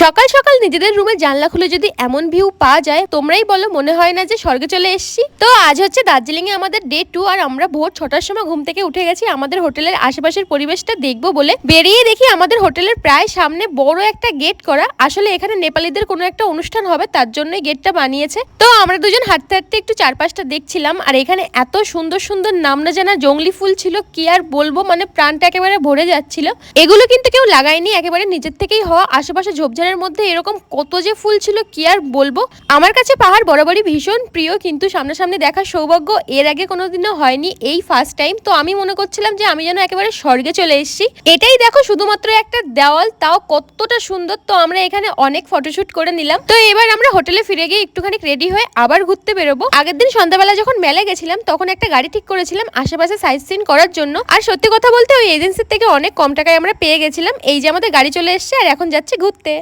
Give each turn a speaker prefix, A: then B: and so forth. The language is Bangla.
A: সকাল সকাল নিজেদের রুমে জানলা খুলে যদি এমন ভিউ পাওয়া যায়, তোমরাই বলো মনে হয় না যে স্বর্গে চলে এসেছি। তো আজ হচ্ছে দার্জিলিং এ আমাদের ডে 2 আর আমরা ভোর 6টার সময় ঘুম থেকে উঠে গেছি আমাদের হোটেলের আশেপাশের পরিবেশটা দেখবো বলে। বেরিয়ে দেখি আমাদের হোটেলের প্রায় সামনে বড় একটা গেট করা। আসলে এখানে নেপালিদের কোনো একটা অনুষ্ঠান হবে, তার জন্যই গেটটা বানিয়েছে। তো আমরা দুজন হাঁটতে হাঁটতে একটু চারপাশটা দেখছিলাম, আর এখানে এত সুন্দর সুন্দর নাম না জানা জংলি ফুল ছিল, কি আর বলবো, মানে প্রাণটা একেবারে ভরে যাচ্ছিল। এগুলো কিন্তু কেউ লাগায়নি, একেবারে নিজের থেকেই হওয়া। আশেপাশে ঝোপঝাড়ের মধ্যে এরকম কত যে ফুল ছিল কি আর বলবো। আমার কাছে পাহাড় বরাবরই ভীষণ প্রিয়, কিন্তু সামনাসামনি দেখার সৌভাগ্য এর আগে কোনোদিনও হয়নি, এই ফার্স্ট টাইম। তো আমি মনে করছিলাম যে আমি যেন একেবারে স্বর্গে চলে এসেছি। এটাই দেখো শুধুমাত্র একটা দেওয়াল, তাও কতটা সুন্দর। তো আমরা এখানে অনেক ফটোশুট করে নিলাম। তো এবার আমরা হোটেলে ফিরে গিয়ে একটুখানি রেডি হয়ে আবার ঘুরতে বেরোবো। আগের দিন সন্ধ্যাবেলা যখন মেলে গেছিলাম তখন একটা গাড়ি ঠিক করেছিলাম আশেপাশে সাইট সিন করার জন্য। আর সত্যি কথা বলতে ওই এজেন্সির থেকে অনেক কম টাকায় আমরা পেয়ে গেছিলাম। এই যে আমাদের গাড়ি চলে এসেছে আর এখন যাচ্ছি ঘুরতে।